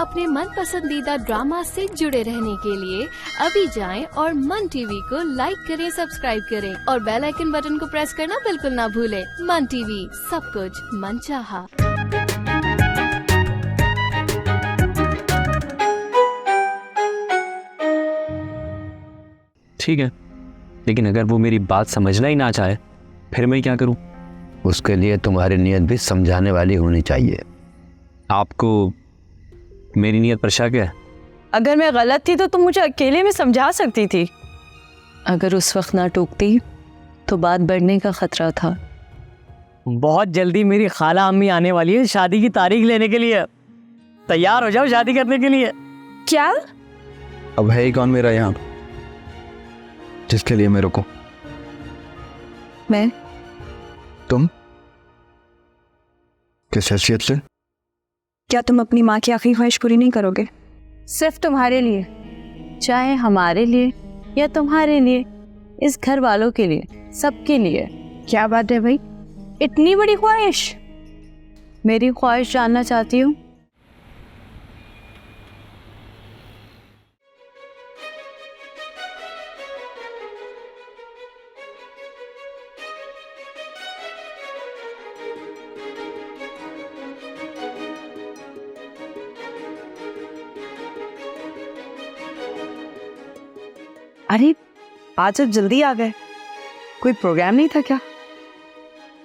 अपने मन पसंदीदा ड्रामा से जुड़े रहने के लिए अभी जाएं और मन टीवी को लाइक करें, सब्सक्राइब करें और बेल आइकन बटन को प्रेस करना बिल्कुल ना भूलें। मन टीवी, सब कुछ मनचाहा। ठीक है, लेकिन अगर वो मेरी बात समझना ही ना चाहे फिर मैं क्या करूं? उसके लिए तुम्हारी नीयत भी समझाने वाली होनी चाहिए। आपको मेरी नीयत पर शक है? अगर मैं गलत थी तो तुम मुझे अकेले में समझा सकती थी। अगर उस वक्त ना टोकती तो बात बढ़ने का खतरा था। बहुत जल्दी मेरी खाला अम्मी आने वाली है शादी की तारीख लेने के लिए। तैयार हो जाओ शादी करने के लिए। क्या? अब है ही कौन मेरा यहाँ जिसके लिए मैं रुकूं? मैं? तुम? किस हैसियत से? क्या तुम अपनी माँ की आखिरी ख्वाहिश पूरी नहीं करोगे? सिर्फ तुम्हारे लिए, चाहे हमारे लिए या तुम्हारे लिए, इस घर वालों के लिए, सबके लिए। क्या बात है भाई, इतनी बड़ी ख्वाहिश? मेरी ख्वाहिश जानना चाहती हूँ? अरे आज अब जल्दी आ गए, कोई प्रोग्राम नहीं था क्या?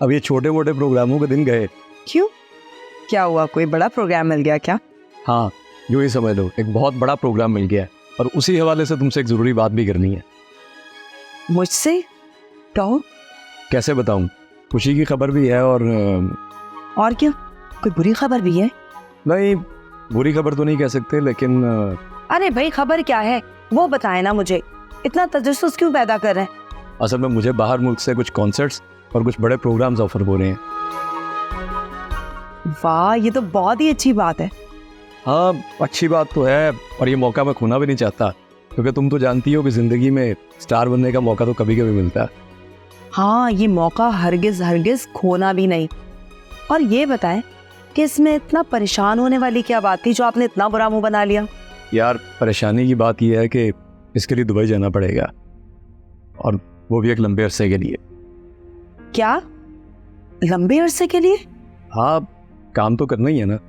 अब ये छोटे मोटे प्रोग्रामों के दिन गए। क्यों, क्या हुआ? कोई बड़ा प्रोग्राम मिल गया क्या? हाँ, यूँ ही समझ लो, एक बहुत बड़ा प्रोग्राम मिल गया है और उसी हवाले से तुमसे एक ज़रूरी बात भी करनी है। मुझसे? तो कैसे बताऊँ? खुशी की खबर भी है और क्या, कोई बुरी खबर भी है? नहीं, बुरी खबर तो नहीं कह सकते, लेकिन अरे भाई खबर क्या है वो बताए ना मुझे, इतना तजस्सुस क्यों पैदा कर रहे हैं? असल में मुझे बाहर मुल्क से कुछ कॉन्सर्ट्स और कुछ बड़े प्रोग्राम्स ऑफर हो रहे हैं। वाह, ये तो बहुत ही अच्छी बात है। हाँ, अच्छी बात तो है और ये मौका मैं खोना भी नहीं चाहता, क्योंकि तुम तो जानती हो कि ज़िंदगी में स्टार बनने का मौका तो कभी कभी मिलता है। हाँ, ये मौका हरगिज हरगिज खोना भी नहीं। और ये बताएं कि इसमें इतना परेशान होने वाली क्या बात थी जो आपने इतना बुरा मुंह बना लिया? यार, परेशानी की बात यह है कि इसके लिए दुबई जाना पड़ेगा, और वो भी एक लंबे अरसे के लिए। क्या, लंबे अरसे के लिए? हाँ, काम तो करना ही है ना,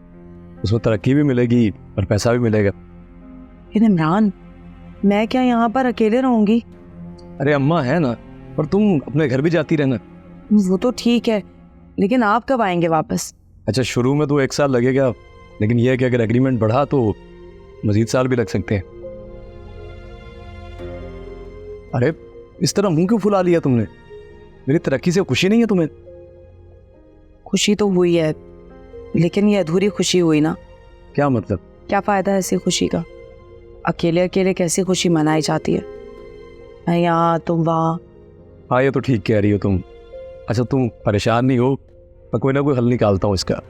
उसमें तरक्की भी मिलेगी और पैसा भी मिलेगा। इमरान, मैं क्या यहाँ पर अकेले रहूंगी? अरे अम्मा है ना, और तुम अपने घर भी जाती रहना। वो तो ठीक है, लेकिन आप कब आएंगे वापस? अच्छा, शुरू में तो 1 साल लगेगा, लेकिन यह है कि अगर एग्रीमेंट बढ़ा तो मजीद साल भी लग सकते हैं। अरे इस तरह मुंह क्यों फुला लिया तुमने? मेरी तरक्की से खुशी नहीं है तुम्हें? खुशी तो हुई है, लेकिन ये अधूरी खुशी हुई ना। क्या मतलब? क्या फायदा है ऐसी खुशी का? अकेले अकेले कैसी खुशी मनाई जाती है? मैं यहाँ, तुम वहाँ। हाँ, ये तो ठीक कह रही हो तुम। अच्छा, तुम परेशान नहीं हो, मैं कोई ना कोई हल निकालता हूँ इसका।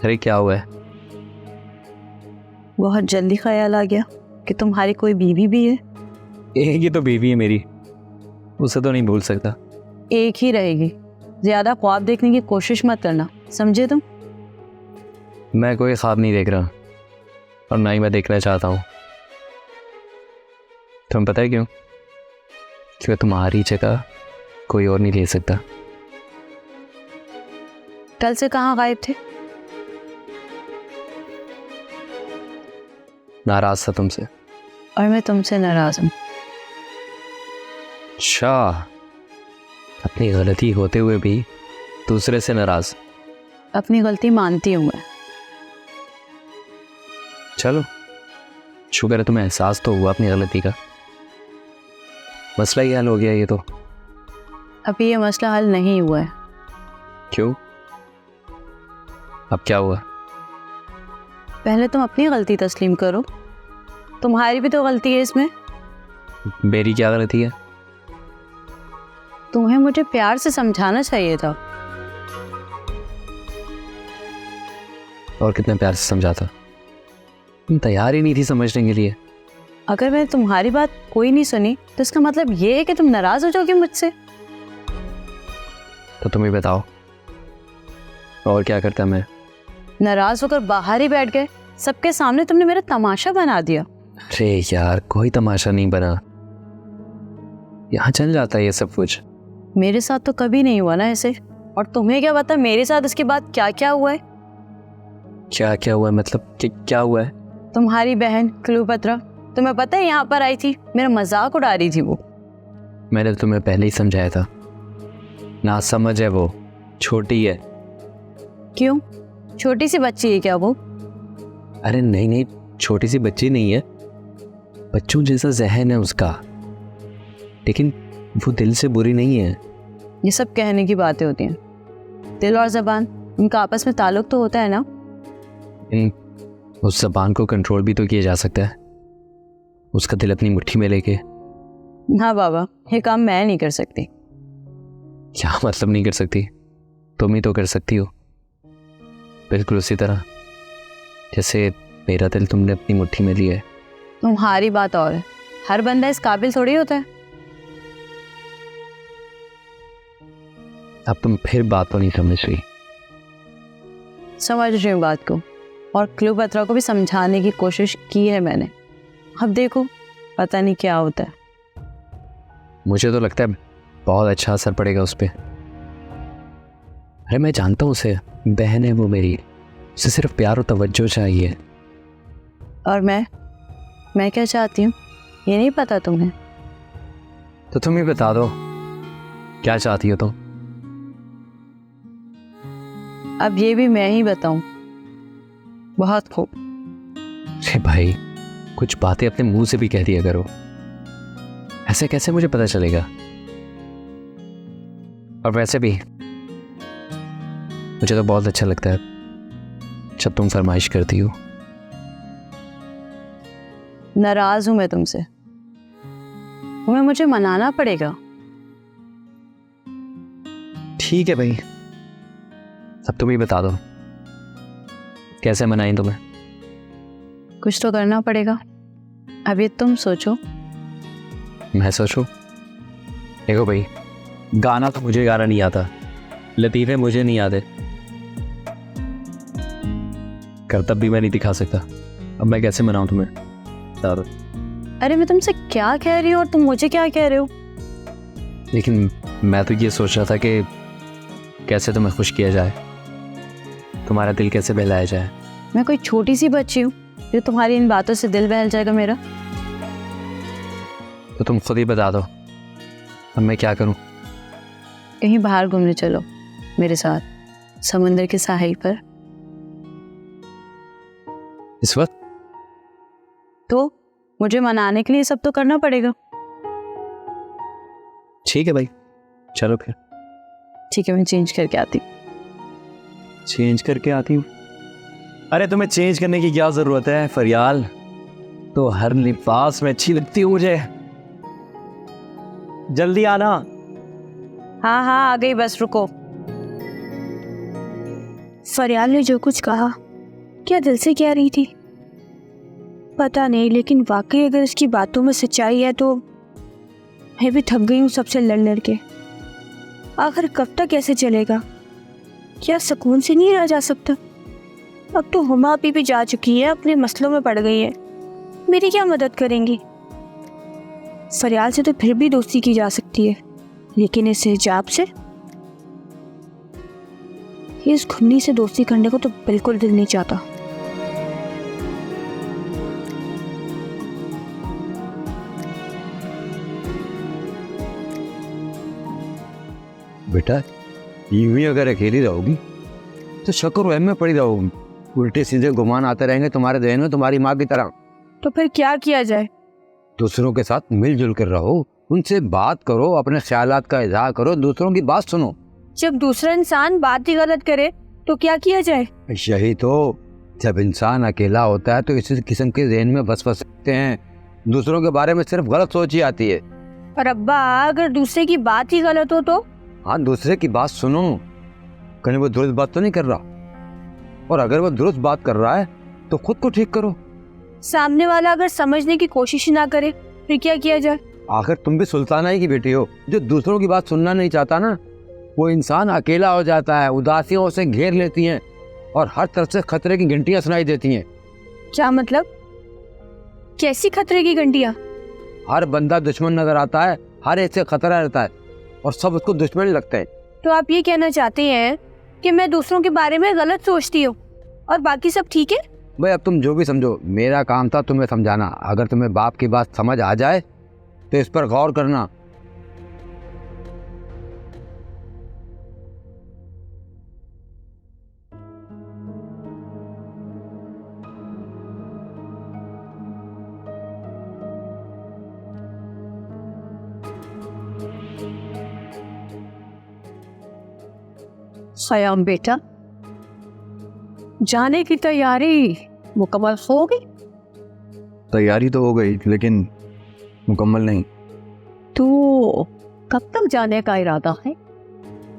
अरे क्या हुआ है? बहुत जल्दी ख्याल आ गया कि तुम्हारी कोई बीवी भी है। एक ही तो बीवी है मेरी, उसे तो नहीं भूल सकता। एक ही रहेगी, ज्यादा ख्वाब देखने की कोशिश मत करना, समझे तुम? मैं कोई ख्वाब नहीं देख रहा और ना ही मैं देखना चाहता हूँ। तुम्हें पता है क्यों? क्योंकि तुम्हारी जगह कोई और नहीं ले सकता। कल से कहाँ गायब थे? नाराज था तुमसे। और मैं तुमसे नाराज हूँ। अच्छा, अपनी गलती होते हुए भी दूसरे से नाराज। अपनी गलती मानती हूँ मैं। चलो शुक्र है तुम्हें एहसास तो हुआ अपनी गलती का। मसला ही हल हो गया ये तो। अभी ये मसला हल नहीं हुआ है। क्यों? अब क्या हुआ? पहले तुम अपनी गलती तस्लीम करो। तुम्हारी भी तो गलती है इसमें। मेरी क्या गलती है? तुम्हें मुझे प्यार से समझाना चाहिए था। और कितने प्यार से समझाता, तुम तैयार ही नहीं थी समझने के लिए। अगर मैंने तुम्हारी बात कोई नहीं सुनी तो इसका मतलब ये है कि तुम नाराज हो जाओगे मुझसे। तो तुम ही बताओ और क्या करता मैं? नाराज होकर बाहर ही बैठ गए। सबके सामने तुमने मेरा तमाशा बना दिया। अरे यार, कोई तमाशा नहीं बना, यहाँ चल जाता है ये सब कुछ। मेरे साथ तो कभी नहीं हुआ ना ऐसे। और तुम्हें क्या पता मेरे साथ इसके बाद क्या क्या हुआ है। क्या क्या हुआ है? मतलब क्या हुआ है? तुम्हारी बहन क्लियोपेत्रा, तुम्हें पता है यहाँ पर आई थी, मेरा मजाक उड़ा रही थी वो। मैंने तुम्हें पहले ही समझाया था, ना समझ है वो, छोटी है। क्यों? छोटी सी बच्ची है क्या वो? अरे नहीं नहीं, छोटी सी बच्ची नहीं है, बच्चों जैसा जहन है उसका, लेकिन वो दिल से बुरी नहीं है। ये सब कहने की बातें होती हैं। दिल और जबान, उनका आपस में ताल्लुक तो होता है ना। उस जबान को कंट्रोल भी तो किया जा सकता है, उसका दिल अपनी मुट्ठी में लेके। हाँ बाबा, ये काम मैं नहीं कर सकती। क्या मतलब नहीं कर सकती? तुम ही तो कर सकती हो, बिल्कुल उसी तरह जैसे मेरा दिल तुमने अपनी मुट्ठी में लिया है। तुम्हारी बात और है, हर बंदा इस काबिल थोड़ी होता है। अब तुम फिर बात तो नहीं समझ रही। समझ रही हूँ बात को, और क्लियोपेत्रा को भी समझाने की कोशिश की है मैंने। अब देखो पता नहीं क्या होता है। मुझे तो लगता है बहुत अच्छा असर पड़ेगा उस पर। अरे मैं जानता हूँ उसे, बहन है वो मेरी, उसे सिर्फ प्यार और तवज्जो चाहिए। और मैं क्या चाहती हूँ ये नहीं पता तुम्हें? तो तुम ही बता दो क्या चाहती हो तुम। अब ये भी मैं ही बताऊं? बहुत खूब। अरे भाई, कुछ बातें अपने मुंह से भी कह दिया करो, ऐसे कैसे मुझे पता चलेगा? और वैसे भी मुझे तो बहुत अच्छा लगता है जब तुम फरमाइश करती हो। नाराज हूं मैं तुमसे, तुम्हें मुझे मनाना पड़ेगा। ठीक है भाई, अब तुम ही बता दो कैसे मनाएं तुम्हें। कुछ तो करना पड़ेगा। अभी तुम सोचो। मैं सोचूं? देखो भाई, गाना तो मुझे गाना नहीं आता, लतीफ़े मुझे नहीं आते, करतब भी मैं नहीं दिखा सकता। अब मैं कैसे मनाऊं तुम्हें, बता दो। अरे मैं तुमसे क्या कह रही हूँ और तुम मुझे क्या कह रहे हो? लेकिन मैं तो ये सोच रहा था कि कैसे तुम्हें खुश किया जाए, तुम्हारा दिल कैसे बहलाया जाए। मैं कोई छोटी सी बच्ची हूँ जो तुम्हारी इन बातों से दिल बहल जाएगा मेरा? तो तुम खुद ही बता दो, अब मैं क्या करूं? कहीं बाहर घूमने चलो मेरे साथ, समुंदर के साहिल पर। इस वक्त? तो मुझे मनाने के लिए सब तो करना पड़ेगा। ठीक है भाई, चलो फिर। ठीक है, मैं चेंज करके आती हूँ। चेंज करके आती हूँ? अरे तुम्हें चेंज करने की क्या जरूरत है फरियाल, तो हर लिबास में अच्छी लगती हो मुझे। जल्दी आना। हाँ हाँ आ गई, बस रुको। फरियाल ने जो कुछ कहा क्या दिल से कह रही थी पता नहीं, लेकिन वाकई अगर इसकी बातों में सच्चाई है तो मैं भी थक गई हूँ सबसे लड़ लड़ के। आखिर कब तक ऐसे चलेगा? क्या सुकून से नहीं रहा जा सकता? अब तो हुमा अभी भी जा चुकी है, अपने मसलों में पड़ गई है, मेरी क्या मदद करेंगी? फरियाल से तो फिर भी दोस्ती की जा सकती है, लेकिन इस हिजाब से, इस घुन्नी से दोस्ती करने को तो बिल्कुल दिल नहीं चाहता। बेटा यूं ही अगर अकेली रहोगी तो शक और वहम में पड़ी रहोगी, उल्टे सीधे गुमान आते रहेंगे तुम्हारे जहन में, तुम्हारी माँ की तरह। तो फिर क्या किया जाए? दूसरों के साथ मिलजुल कर रहो, उनसे बात करो, अपने ख्यालात का इजहार करो, दूसरों की बात सुनो। जब दूसरा इंसान बात ही गलत करे तो क्या किया जाए? यही तो, जब इंसान अकेला होता है तो इसी किस्म के ज़हन में वसवसे हैं, दूसरों के बारे में सिर्फ गलत सोच ही आती है। और अब्बा, अगर दूसरे की बात ही गलत हो तो? हाँ, दूसरे की बात सुनो, कहीं वो दुरुस्त बात तो नहीं कर रहा, और अगर वो दुरुस्त बात कर रहा है तो खुद को ठीक करो। सामने वाला अगर समझने की कोशिश ही ना करे फिर क्या किया जाए? आखिर तुम भी सुल्ताना ही की बेटी हो। जो दूसरों की बात सुनना नहीं चाहता ना, वो इंसान अकेला हो जाता है, उदासियां उसे घेर लेती हैं और हर तरफ से खतरे की घंटियां सुनाई देती हैं। क्या मतलब? कैसी खतरे की घंटियां? हर बंदा दुश्मन नजर आता है, हर एक से खतरा रहता है और सब उसको दुश्मन लगते हैं। तो आप ये कहना चाहते हैं कि मैं दूसरों के बारे में गलत सोचती हूँ और बाकी सब ठीक है? भाई, अब तुम जो भी समझो, मेरा काम था तुम्हें समझाना। अगर तुम्हें बाप की बात समझ आ जाए तो इस पर गौर करना। सयाम बेटा, जाने की तैयारी मुकम्मल हो गई? तैयारी तो हो गई लेकिन मुकम्मल नहीं। तो कब तक जाने का इरादा है?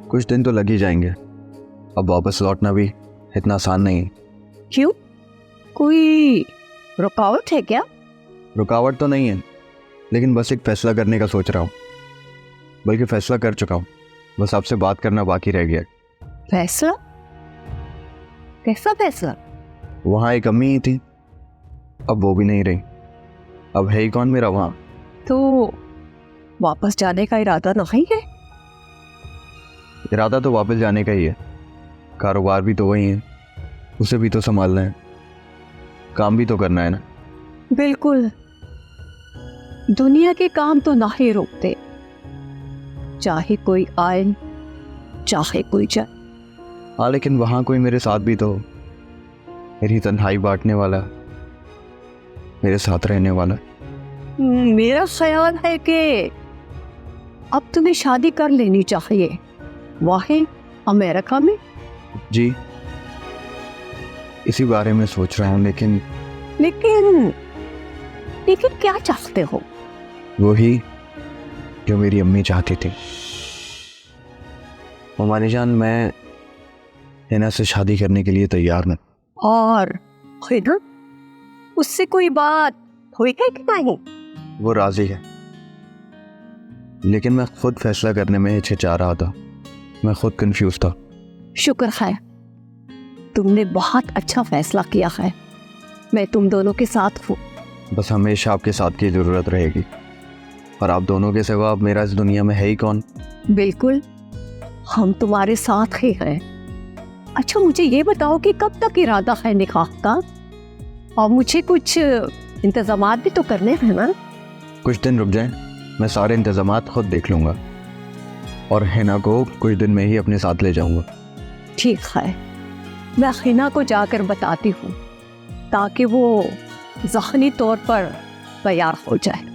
कुछ दिन तो लग ही जाएंगे। अब वापस लौटना भी इतना आसान नहीं है। क्यों, कोई रुकावट है क्या? रुकावट तो नहीं है, लेकिन बस एक फैसला करने का सोच रहा हूँ। बल्कि फैसला कर चुका हूँ, बस आपसे बात करना बाकी रह गया। फैसला? कैसा फैसला? वहाँ एक अम्मी ही थी, अब वो भी नहीं रही। अब है ही कौन मेरा वहाँ। तो वापस जाने का इरादा नहीं है? इरादा तो वापस जाने का ही है। कारोबार भी तो वही है, उसे भी तो संभालना है, काम भी तो करना है ना। बिल्कुल, दुनिया के काम तो ना ही रोकते, चाहे कोई आए चाहे कोई जाए। हाँ, लेकिन वहाँ कोई मेरे साथ भी तो, मेरी तन्हाई बांटने वाला, मेरे साथ रहने वाला। मेरा ख्याल है कि अब तुम्हें शादी कर लेनी चाहिए, वहीं अमेरिका में। जी, इसी बारे में सोच रहा हूँ, लेकिन क्या चाहते हो? वही जो मेरी अम्मी चाहती थी। हमारी जान, मैं हिना से शादी करने के लिए तैयार हूँ। और हिना, उससे कोई बात हुई है कि नहीं? वो राजी है, लेकिन मैं खुद फैसला करने में हिचकिचा रहा था। मैं खुद कंफ्यूज था। शुक्र है, तुमने बहुत अच्छा फैसला किया है। मैं तुम दोनों के साथ हूँ। बस हमेशा आपके साथ की ज़रूरत रहेगी, और आप दोनों के सिवा अब मेरा इस दुनिया में है ही कौन। बिल्कुल, हम तुम्हारे साथ ही हैं। अच्छा, मुझे ये बताओ कि कब तक इरादा है निकाह का? और मुझे कुछ इंतजामात भी तो करने हैं ना। कुछ दिन रुक जाएं, मैं सारे इंतजामात खुद देख लूँगा और हिना को कुछ दिन में ही अपने साथ ले जाऊँगा। ठीक है, मैं हिना को जाकर बताती हूँ ताकि वो ज़हनी तौर पर तैयार हो जाए।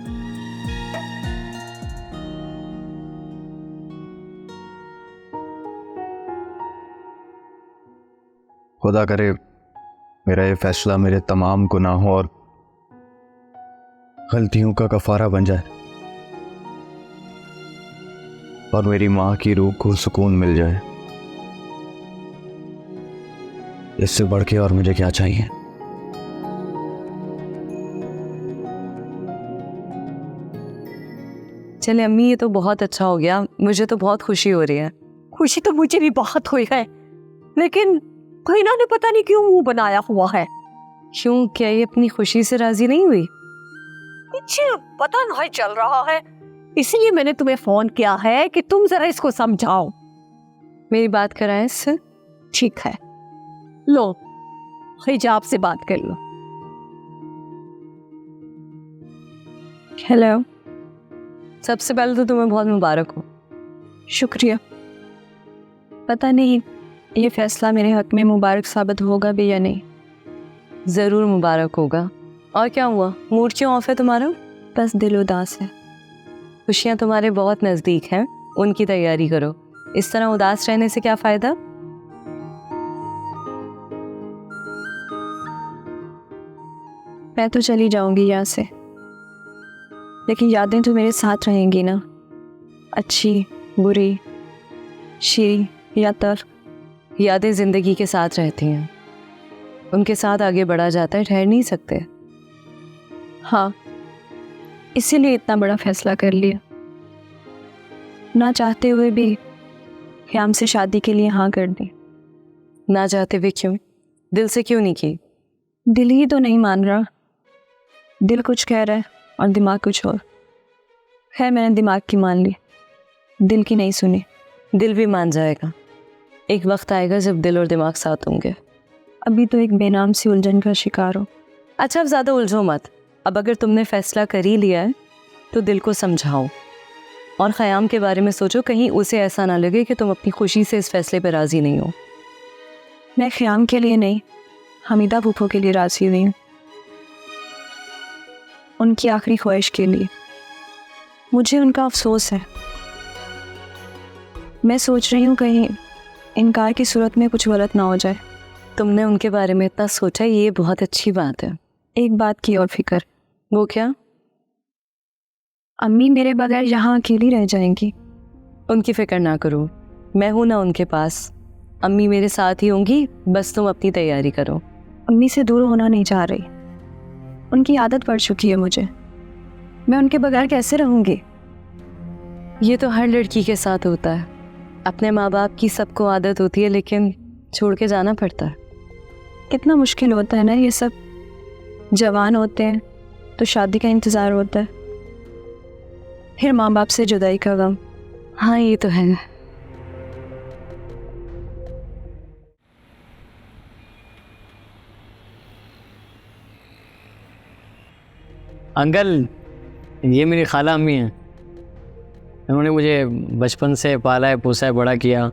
खुदा करे मेरा ये फैसला मेरे तमाम गुनाहों और गलतियों का कफारा बन जाए और मेरी माँ की रूह को सुकून मिल जाए। इससे बढ़ के और मुझे क्या चाहिए। चले अम्मी, ये तो बहुत अच्छा हो गया, मुझे तो बहुत खुशी हो रही है। खुशी तो मुझे भी बहुत हुई है, लेकिन हिना ने पता नहीं क्यों मुंह बनाया हुआ है। क्यों, क्या ये अपनी खुशी से राजी नहीं हुई? कुछ पता नहीं चल रहा है, इसलिए मैंने तुम्हें फोन किया है कि तुम जरा इसको समझाओ। मेरी बात कराएं इससे। ठीक है, लो हिजाब से बात कर लो। हेलो, सबसे पहले तो तुम्हें बहुत मुबारक हो। शुक्रिया। पता नहीं ये फैसला मेरे हक में मुबारक साबित होगा भी या नहीं। ज़रूर मुबारक होगा, और क्या हुआ, मूड क्यों ऑफ है तुम्हारा? बस दिल उदास है। खुशियाँ तुम्हारे बहुत नज़दीक हैं, उनकी तैयारी करो। इस तरह उदास रहने से क्या फ़ायदा? मैं तो चली जाऊंगी यहाँ से, लेकिन यादें तो मेरे साथ रहेंगी ना, अच्छी बुरी, शीरी या तर। यादें ज़िंदगी के साथ रहती हैं, उनके साथ आगे बढ़ा जाता है, ठहर नहीं सकते। हाँ, इसीलिए इतना बड़ा फैसला कर लिया। ना चाहते हुए भी ह्याम से शादी के लिए हाँ कर दी। ना चाहते हुए क्यों? दिल से क्यों नहीं की? दिल ही तो नहीं मान रहा। दिल कुछ कह रहा है और दिमाग कुछ और। खैर मैंने दिमाग की मान ली, दिल की नहीं सुनी। दिल भी मान जाएगा, एक वक्त आएगा जब दिल और दिमाग साथ होंगे। अभी तो एक बेनाम सी उलझन का शिकार हो। अच्छा, अब ज़्यादा उलझो मत। अब अगर तुमने फैसला कर ही लिया है तो दिल को समझाओ और ख़याम के बारे में सोचो, कहीं उसे ऐसा ना लगे कि तुम अपनी खुशी से इस फैसले पर राज़ी नहीं हो। मैं ख़याम के लिए नहीं, हमीदा फूफो के लिए राज़ी हुई हूँ, उनकी आखिरी ख्वाहिश के लिए। मुझे उनका अफसोस है। मैं सोच रही हूँ कहीं इनकार की सूरत में कुछ गलत ना हो जाए। तुमने उनके बारे में इतना सोचा, ये बहुत अच्छी बात है। एक बात की और फिक्र। वो क्या? अम्मी मेरे बगैर यहाँ अकेली रह जाएंगी। उनकी फ़िक्र ना करो, मैं हूँ ना उनके पास। अम्मी मेरे साथ ही होंगी, बस तुम अपनी तैयारी करो। अम्मी से दूर होना नहीं चाह रही, उनकी आदत पड़ चुकी है मुझे। मैं उनके बगैर कैसे रहूँगी? ये तो हर लड़की के साथ होता है। अपने माँ बाप की सबको आदत होती है, लेकिन छोड़ के जाना पड़ता है। कितना मुश्किल होता है ना ये सब। जवान होते हैं तो शादी का इंतज़ार होता है, फिर माँ बाप से जुदाई का गम। हाँ, ये तो है। अंकल, ये मेरी खाला अम्मी हैं। इन्होंने मुझे बचपन से पाला है, पोसा है, बड़ा किया।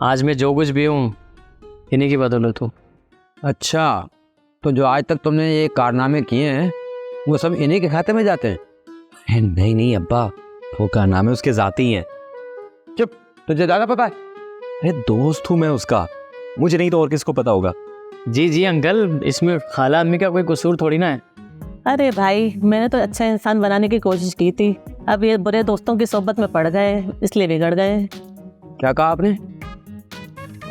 आज मैं जो कुछ भी हूँ इन्हीं की बदौलत हूँ। अच्छा, तो जो आज तक तुमने ये कारनामे किए हैं वो सब इन्हीं के खाते में जाते हैं? नहीं नहीं अब्बा, वो कारनामे उसके ज़ाती हैं। चुप, तुझे ज़्यादा पता है। अरे दोस्त हूँ मैं उसका, मुझे नहीं तो और किसको पता होगा। जी जी अंकल, इसमें खाला अम्मी का कोई कसूर थोड़ी ना है। अरे भाई, मैंने तो अच्छा इंसान बनाने की कोशिश की थी, अब ये बुरे दोस्तों की सोबत में पड़ गए, इसलिए बिगड़ गए। क्या कहा आपने?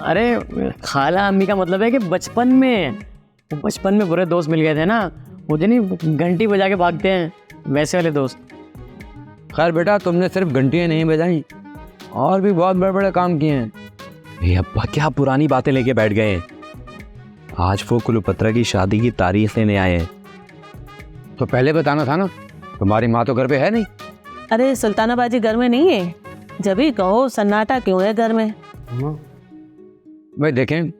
अरे खाला अम्मी का मतलब है कि बचपन में बुरे दोस्त मिल गए थे ना, मुझे नहीं घंटी बजा के भागते हैं वैसे वाले दोस्त। खैर बेटा, तुमने सिर्फ घंटियाँ नहीं बजाई, और भी बहुत बड़े बड़े काम किए हैं। ये अब्बा क्या पुरानी बातें लेके बैठ गए हैं। आज वो कुलपत्रा की शादी की तारीख लेने आए हैं। तो पहले बताना था ना, तुम्हारी माँ तो घर पे है नहीं। अरे सुल्ताना बाजी घर में नहीं है, जब ही कहो सन्नाटा क्यों है घर में। भाई देखें,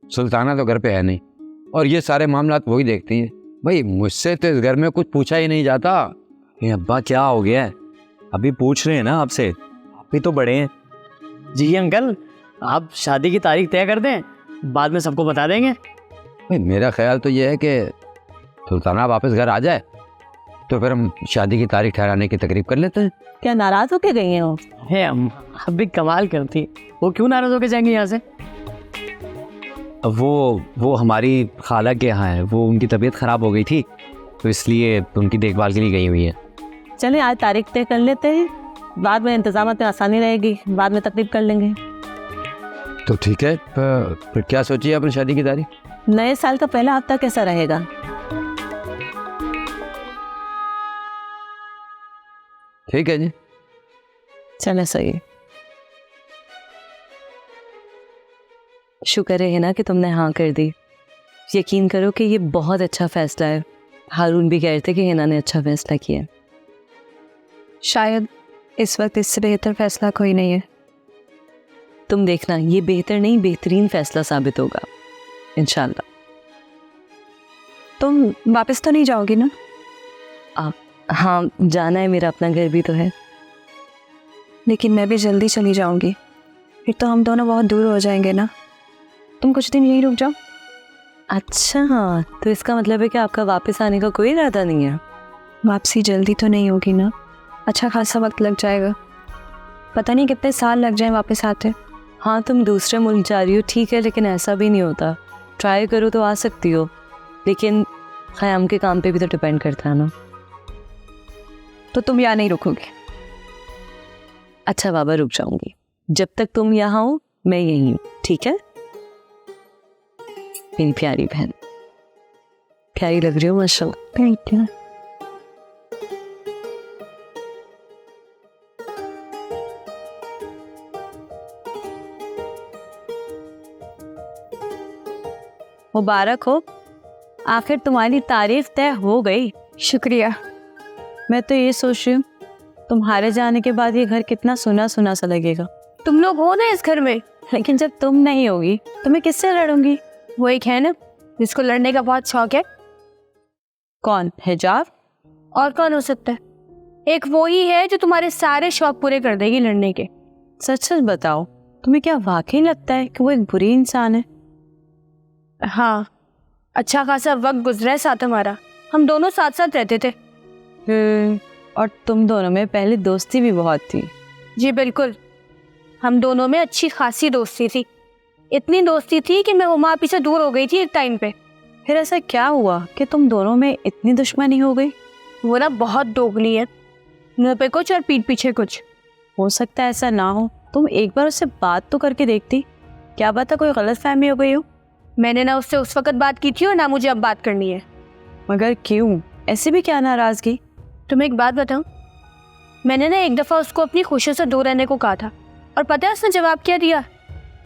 सुल्ताना तो घर पे है नहीं और ये सारे मामलात वही देखती हैं। भाई मुझसे तो इस घर में कुछ पूछा ही नहीं जाता। ये अब्बा क्या हो गया है? अभी पूछ रहे हैं ना आपसे, आप भी तो बड़े हैं। जी अंकल, आप शादी की तारीख तय कर दें, बाद में सबको बता देंगे। भाई मेरा ख्याल तो ये है कि सुल्ताना वापस घर आ जाए तो फिर हम शादी की तारीख ठहराने की तकरीब कर लेते हैं। क्या नाराज होके गई हैं वो? है अब भी कमाल करती, वो क्यों नाराज होके जाएंगे यहाँ से? वो हमारी खाला के यहाँ है, वो उनकी तबीयत ख़राब हो गई थी तो इसलिए उनकी देखभाल के लिए गई हुई है। चले आज तारीख तय कर लेते हैं, बाद में इंतजामात में आसानी रहेगी, बाद में तकरीब कर लेंगे। तो ठीक है, फिर क्या सोचिए अपनी शादी की तारीख? नए साल का पहला हफ्ता कैसा रहेगा? ठीक है जी। चले, सही है। शुक्र है ना कि तुमने हाँ कर दी। यकीन करो कि ये बहुत अच्छा फैसला है। हारून भी कह रहे थे कि हिना ने अच्छा फैसला किया। शायद इस वक्त इससे बेहतर फैसला कोई नहीं है। तुम देखना, ये बेहतर नहीं बेहतरीन फैसला साबित होगा इंशाल्लाह। तुम वापस तो नहीं जाओगी ना? हाँ, जाना है, मेरा अपना घर भी तो है। लेकिन मैं भी जल्दी चली जाऊंगी, फिर तो हम दोनों बहुत दूर हो जाएंगे ना। तुम कुछ दिन यहीं रुक जाओ। अच्छा हाँ, तो इसका मतलब है कि आपका वापस आने का कोई इरादा नहीं है? वापसी जल्दी तो नहीं होगी ना, अच्छा खासा वक्त लग जाएगा, पता नहीं कितने साल लग जाए वापस आते। हाँ, तुम दूसरे मुल्क जा रही हो ठीक है, लेकिन ऐसा भी नहीं होता। ट्राई करो तो आ सकती हो, लेकिन ख़याम के काम पे भी तो डिपेंड करता है ना। तो तुम यहाँ नहीं रुकोगे? अच्छा बाबा, रुक जाऊंगी। जब तक तुम यहाँ हो मैं यहीं हूँ, ठीक है? मेरी प्यारी बहन, प्यारी लग रही हो माशाल्लाह। Thank you. मुबारक हो, आखिर तुम्हारी तारीफ तय हो गई। शुक्रिया। मैं तो ये सोच रही हूँ तुम्हारे जाने के बाद ये घर कितना सुना सुना सा लगेगा। तुम लोग हो ना इस घर में, लेकिन जब तुम नहीं होगी तो मैं किससे लड़ूंगी? वो एक है ना जिसको लड़ने का बहुत शौक है। कौन? हिजाब? और कौन हो सकता है? एक वो ही है जो तुम्हारे सारे शौक पूरे कर देगी लड़ने के। सच सच बताओ, तुम्हें क्या वाकई लगता है कि वो एक बुरी इंसान है? हाँ, अच्छा खासा वक्त गुजरा है साथ हमारा, हम दोनों साथ साथ रहते थे। और तुम दोनों में पहले दोस्ती भी बहुत थी। जी बिल्कुल, हम दोनों में अच्छी खासी दोस्ती थी, इतनी दोस्ती थी कि मैं उमा आपी से दूर हो गई थी एक टाइम पे। फिर ऐसा क्या हुआ कि तुम दोनों में इतनी दुश्मनी हो गई? वो ना बहुत दोगली है, मुंह पे कुछ और पीठ पीछे कुछ। हो सकता है ऐसा ना हो, तुम एक बार उससे बात तो करके देखती, क्या पता कोई गलतफहमी हो गई हो। मैंने ना उससे उस वक्त बात की थी और ना मुझे अब बात करनी है। मगर क्यों? ऐसे भी क्या नाराजगी? तुम्हें एक बात बताऊं, मैंने ना एक दफ़ा उसको अपनी खुशियों से दूर रहने को कहा था, और पता है उसने जवाब क्या दिया?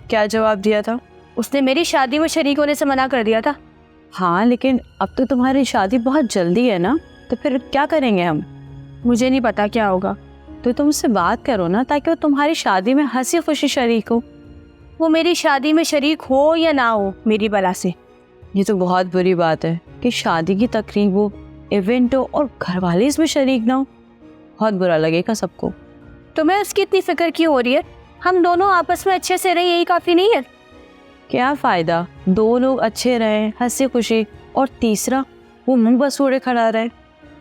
क्या जवाब दिया था? उसने मेरी शादी में शरीक होने से मना कर दिया था। हाँ, लेकिन अब तो तुम्हारी शादी बहुत जल्दी है ना, तो फिर क्या करेंगे हम? मुझे नहीं पता क्या होगा। तो तुम उससे बात करो ना, ताकि वो तुम्हारी शादी में हंसी खुशी शरीक हो। वो मेरी शादी में शरीक हो या ना हो, मेरी बला से। ये तो बहुत बुरी बात है कि शादी की तकरीब हो, इवेंट हो और घर वाले इसमें शरीक ना हो। बहुत बुरा लगेगा सबको। तुम्हें उसकी इतनी फिक्र क्यों हो रही है? हम दोनों आपस में अच्छे से रहे, यही काफ़ी नहीं है? क्या फ़ायदा, दो लोग अच्छे रहें हंसी खुशी, और तीसरा वो मुंह बसूड़े खड़ा रहे।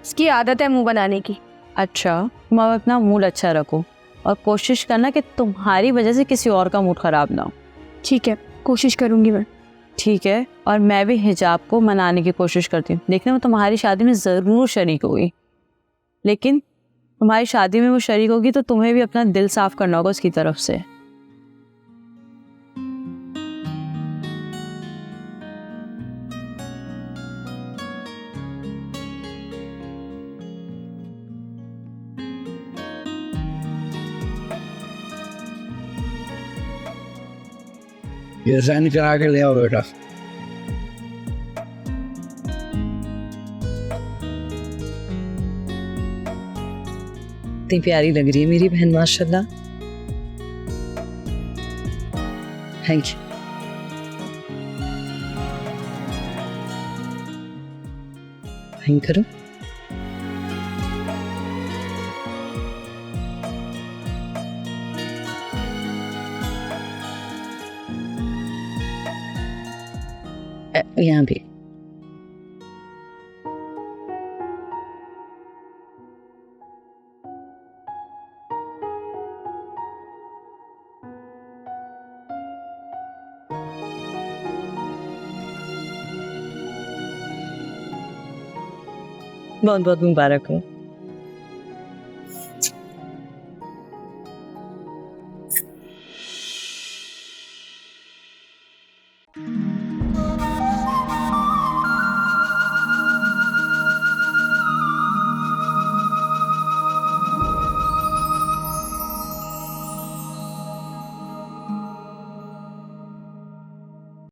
उसकी आदत है मुंह बनाने की। अच्छा, तुम अब अपना मूड अच्छा रखो और कोशिश करना कि तुम्हारी वजह से किसी और का मूड ख़राब ना हो। ठीक है, कोशिश करूँगी मैं। ठीक है, और मैं भी हिजाब को मनाने की कोशिश करती हूँ। देखना, मैं तुम्हारी शादी में ज़रूर शरीक होगी, लेकिन तुम्हारी शादी में वो शरीक होगी तो तुम्हें भी अपना दिल साफ करना होगा उसकी तरफ से। ये साइन करा के ले आओ बेटा। इतनी प्यारी लग रही है मेरी बहन माशाल्लाह। Thank you. थैंक करो। यहाँ भी। बहुत बहुत मुबारक हो।